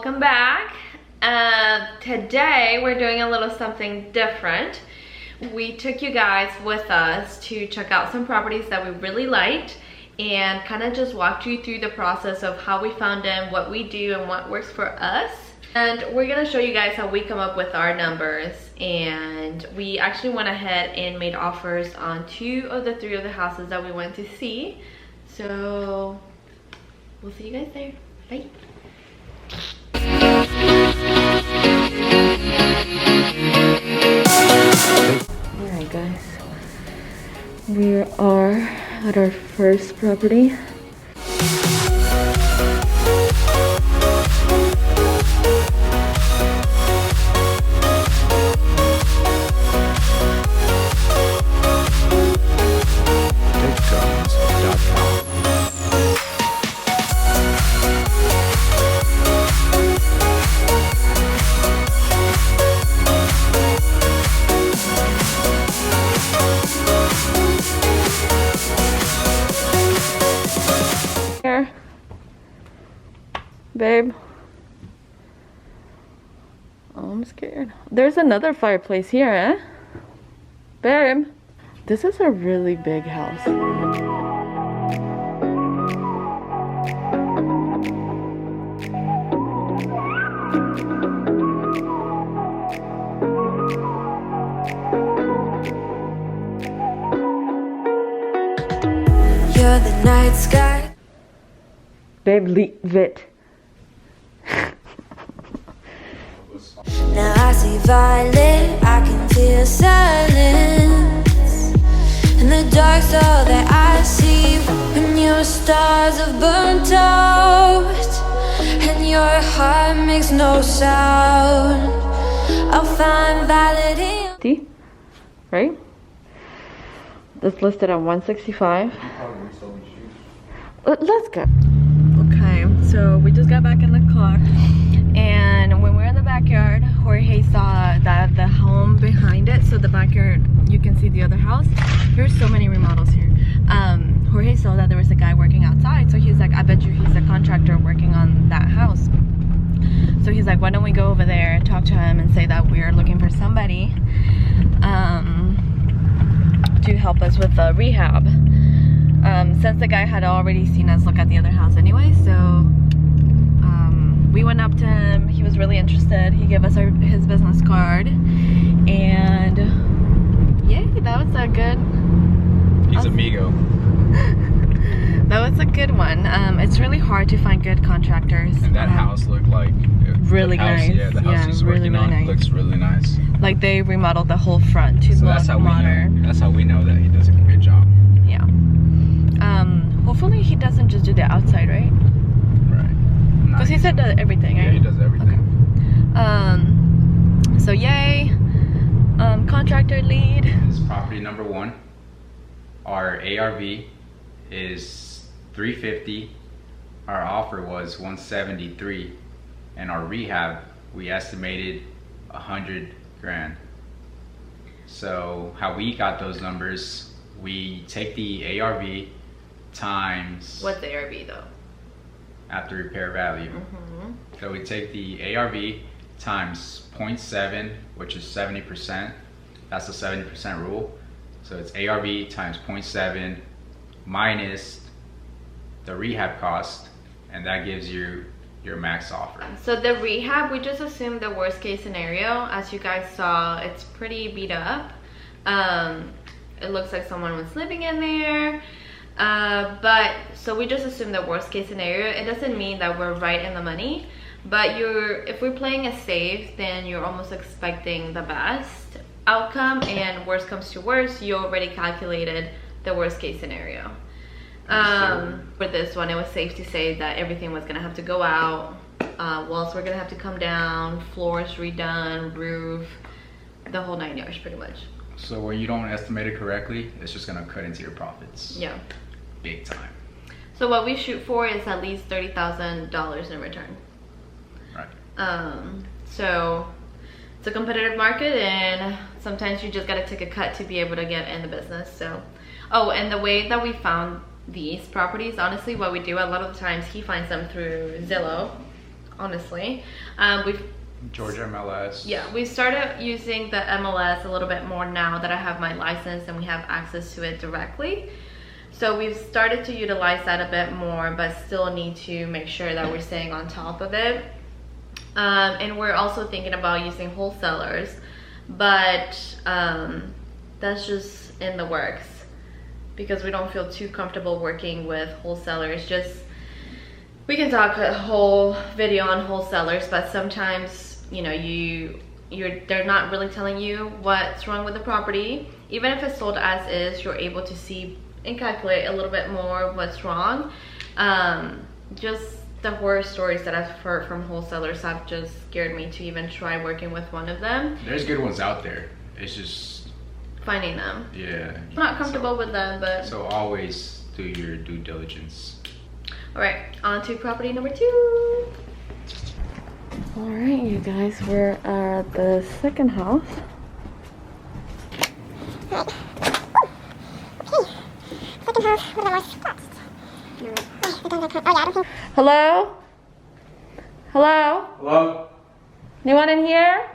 welcome back. Today we're doing a little something different. We took you guys with us to check out some properties that we really liked and kind of just walked you through the process of how we found them, what we do, and what works for us. And we're gonna show you guys how we come up with our numbers. And we actually went ahead and made offers on 2 of the 3 of the houses that we went to see. So we'll see you guys there. Bye. Alright guys, we are at our first property. Babe, oh, I'm scared. There's another fireplace here, eh? Babe, this is a really big house. You're the night sky. Babe, leave it. Now I see violet, I can feel silence. In the dark, so that I see when your stars have burnt out and your heart makes no sound. I'll find validity. Right? It's listed at 165. Let's go. Okay, so we just got back in the car, and when we're in the backyard, Jorge saw that the home behind it, so the backyard, you can see the other house. There's so many remodels here. Jorge saw that there was a guy working outside, so he's like, I bet you he's a contractor working on that house. So he's like, why don't we go over there and talk to him and say that we're looking for somebody to help us with the rehab. Since the guy had already seen us look at the other house anyway, so we went up to him. He was really interested. He gave us his business card, and yay, that was a good. He's amigo. That was a good one. It's really hard to find good contractors. And that house looked like really nice. Yeah, the house he's working on nice. Looks really nice. Like they remodeled the whole front to look modern. That's how we know that he does a good job. Yeah. Hopefully he doesn't just do the outside, right? Right. Because he said everything, right? Yeah, he does everything. Okay. So yay. Contractor lead. This is property number 1. Our ARV is 350. Our offer was 173, and our rehab we estimated 100 grand. So how we got those numbers, we take the ARV times. What's the ARV though? After repair value. So we take the ARV times 0.7, which is 70%. That's the 70% rule. So it's ARV times 0.7 minus the rehab cost, and that gives you your max offer. So the rehab, we just assumed the worst case scenario. As you guys saw, it's pretty beat up. It looks like someone was living in there. But so we just assume the worst case scenario. It doesn't mean that we're right in the money, but if we're playing it safe, then you're almost expecting the best outcome, and worst comes to worst, you already calculated the worst case scenario. For this one, it was safe to say that everything was gonna have to go out, walls were gonna have to come down, floors redone, roof, the whole 9 yards pretty much. So when you don't estimate it correctly, it's just gonna cut into your profits. Yeah. Big time. So what we shoot for is at least $30,000 in return. Right. So it's a competitive market, and sometimes you just gotta take a cut to be able to get in the business. So, oh, and the way that we found these properties, honestly, what we do a lot of the times, he finds them through Zillow honestly. We've Georgia MLS. Yeah, we started using the MLS a little bit more now that I have my license and we have access to it directly. So we've started to utilize that a bit more, but still need to make sure that we're staying on top of it. And we're also thinking about using wholesalers, but that's just in the works because we don't feel too comfortable working with wholesalers. Just, we can talk a whole video on wholesalers, but sometimes, you know, they're not really telling you what's wrong with the property. Even if it's sold as is, you're able to see and calculate a little bit more what's wrong. Just the horror stories that I've heard from wholesalers have just scared me to even try working with one of them. There's good ones out there. It's just finding them. Yeah. I'm not comfortable with them, but so always do your due diligence. All right, on to property number 2. All right, you guys, we're at the second house. Hello? Hello? Hello? Anyone in here?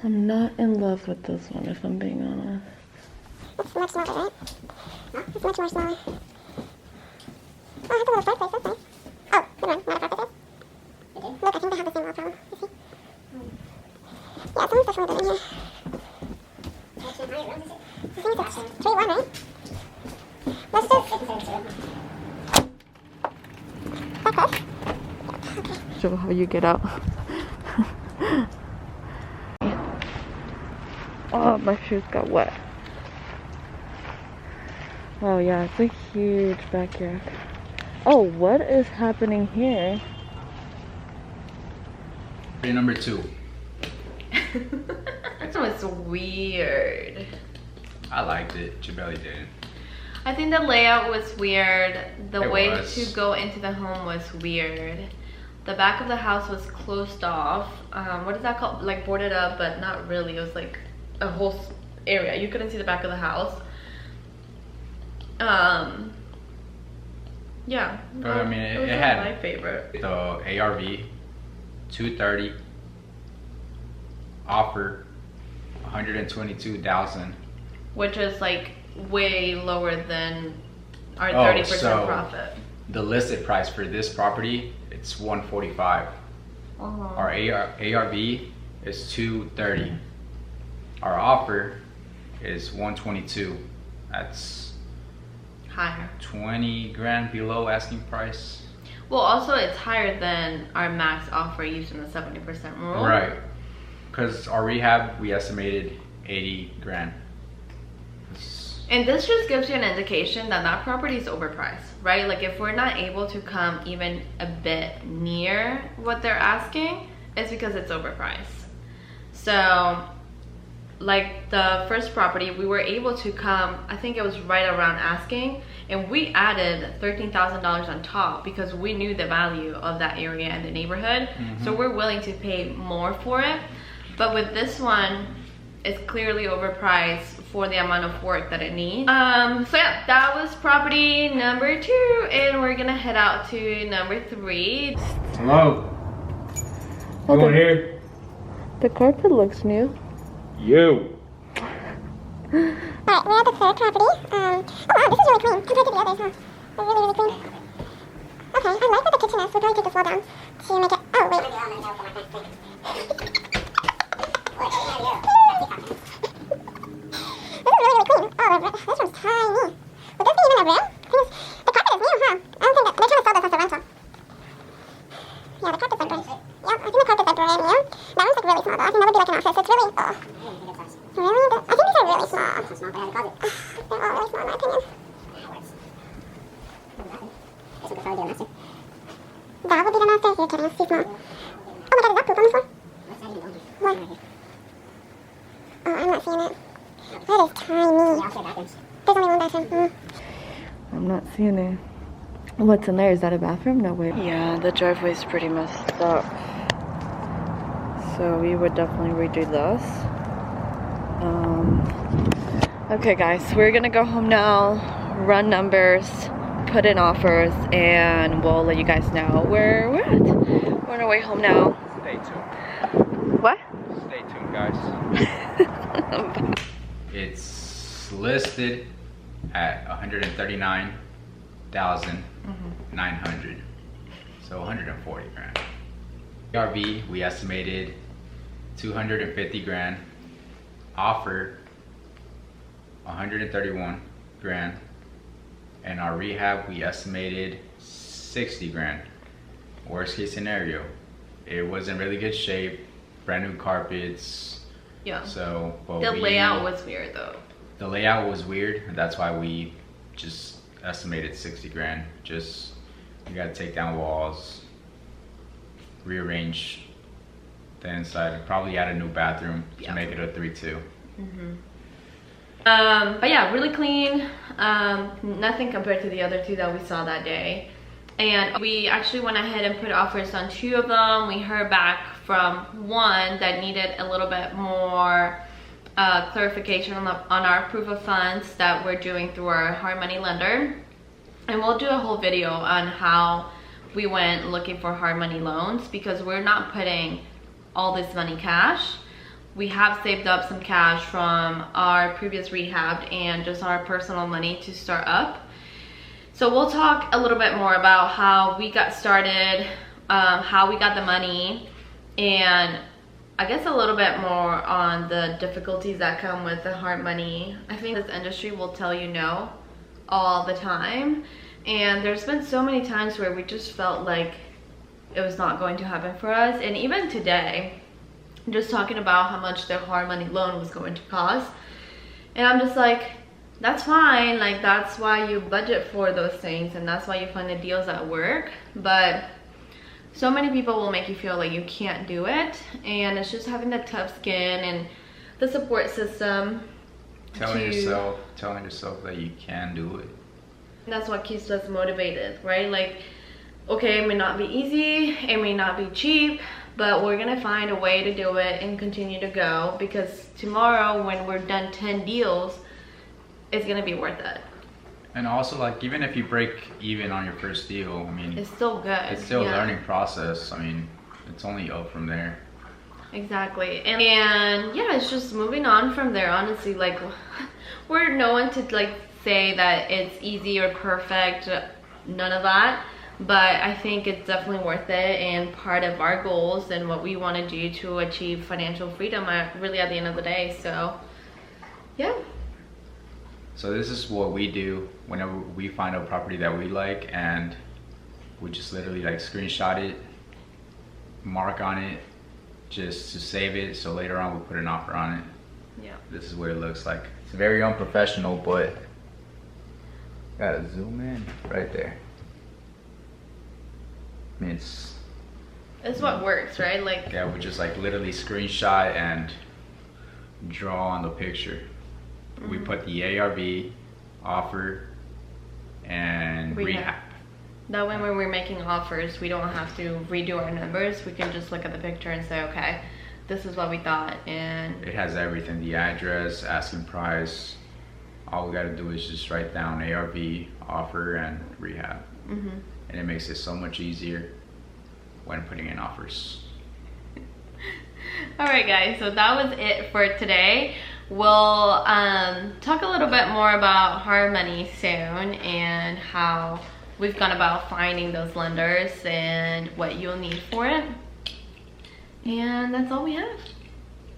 I'm not in love with this one, if I'm being honest. It's much smaller, right? No, it's much more smaller. Oh, I have a little fireplace, that's nice. Oh, good one, not a fireplace. Look, I think they have the same wall problem. You see? Yeah, someone's definitely living here. I think it's 3-1, right? Let's just... Back up. Okay. Show how you get out. Oh, my shoes got wet. Oh yeah, it's a huge backyard. Oh, what is happening here? Number 2. This was weird. I liked it. Jabelli didn't. I think the layout was weird. The way was. to go into the home was weird. The back of the house was closed off. What is that called? Like boarded up, but not really. It was like a whole area. You couldn't see the back of the house. Yeah. But I mean, it was had my favorite. the ARV 230 offer 122,000. Which is like way lower than our Oh, 30% so profit. the listed price for this property, it's 145. Our ARV is 230. Our offer is 122. That's Higher. 20 grand below asking price. Well, also it's higher than our max offer using the 70% rule. Right. Because our rehab, we estimated 80 grand. And this just gives you an indication that that property is overpriced, right? Like if we're not able to come even a bit near what they're asking, it's because it's overpriced. So like the first property, we were able to come, I think it was right around asking, and we added $13,000 on top because we knew the value of that area and the neighborhood. So we're willing to pay more for it. But with this one, it's clearly overpriced for the amount of work that it needs. So yeah, that was property number 2, and we're gonna head out to number 3. Hello? Oh, You in here? The carpet looks new. You. Alright, we're at the 3rd property. Oh wow, this is really clean compared to the others, huh? They're really, really clean. Okay, I like where the kitchen is. We'll probably take this wall down to make it... Oh, wait. This is really, really clean. Oh, this one's tiny. Would this be even a room? The carpet is new, huh? I don't think that... They're trying to sell this as a rental. Yeah, the carpets are brand... Yep, I think the carpets are brand new. That one's like really small though. I think that would be like an office. It's really... Oh. Really? I think these are really small. They're all really small in my opinion. That would be the master. You're kidding. It's too small. Oh my god, is that poop on the floor? What? Oh, I'm not seeing it. That is tiny. There's only one bathroom. I'm not seeing it. What's in there? Is that a bathroom? No way. Yeah, the driveway's pretty messed up. So we would definitely redo this. Okay guys, we're gonna go home now, run numbers, put in offers, and we'll let you guys know where we're at. We're on our way home now. Stay tuned. What? Stay tuned, guys. It's listed at 139,900. So 140 grand. RV, we estimated 250 grand. Offer 131 grand. And our rehab, we estimated 60 grand. Worst case scenario, it was in really good shape, brand new carpets. Yeah. So, but The layout was weird though. The layout was weird, and that's why we just estimated 60 grand. Just, you gotta take down walls, rearrange the inside, probably add a new bathroom to make it a 3-2. But yeah, really clean. Nothing compared to the other two that we saw that day. And we actually went ahead and put offers on 2 of them. We heard back from one that needed a little bit more clarification on our proof of funds that we're doing through our hard money lender. And we'll do a whole video on how we went looking for hard money loans, because we're not putting all this money cash. We have saved up some cash from our previous rehab and just our personal money to start up. So we'll talk a little bit more about how we got started, how we got the money, and I guess a little bit more on the difficulties that come with the hard money. I think this industry will tell you no all the time. And there's been so many times where we just felt like it was not going to happen for us. And even today, just talking about how much the hard money loan was going to cost. And I'm just like, that's fine. Like, that's why you budget for those things, and that's why you find the deals at work. But so many people will make you feel like you can't do it. And it's just having that tough skin and the support system. Telling yourself that you can do it. That's what keeps us motivated, right? Like, okay, it may not be easy, it may not be cheap, but we're gonna find a way to do it and continue to go, because tomorrow when we're done 10 deals, it's gonna be worth it. And also, like, even if you break even on your first deal, I mean, it's still good. It's still a learning process. I mean, it's only up from there. Exactly. And yeah, it's just moving on from there. Honestly, like, we're no one to like say that it's easy or perfect, none of that. But I think it's definitely worth it, and part of our goals and what we want to do to achieve financial freedom really at the end of the day. So yeah. So this is what we do whenever we find a property that we like, and we just literally like screenshot it, mark on it, just to save it, so later on we put an offer on it. Yeah. This is what it looks like. It's very unprofessional, but gotta zoom in right there. I mean, it's what works, right? Like, yeah, we just like literally screenshot and draw on the picture. We put the ARV, offer, and rehab. That way when we're making offers, we don't have to redo our numbers. We can just look at the picture and say, okay, this is what we thought. And it has everything, the address, asking price. All we gotta do is just write down ARV, offer, and rehab. And it makes it so much easier when putting in offers. All right, guys, so that was it for today. We'll talk a little bit more about hard money soon and how we've gone about finding those lenders and what you'll need for it. And that's all we have.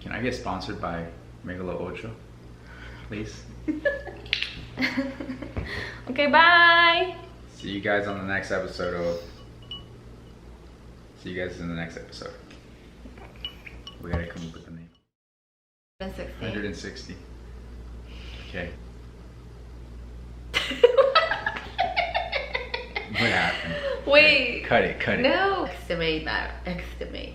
Can I get sponsored by Megalo Ocho, please? Okay, bye. See you guys on the next episode of... See you guys in the next episode. We gotta come up with the name. 160. Okay. What happened? Wait. Cut it. No. Estimate that. Estimate.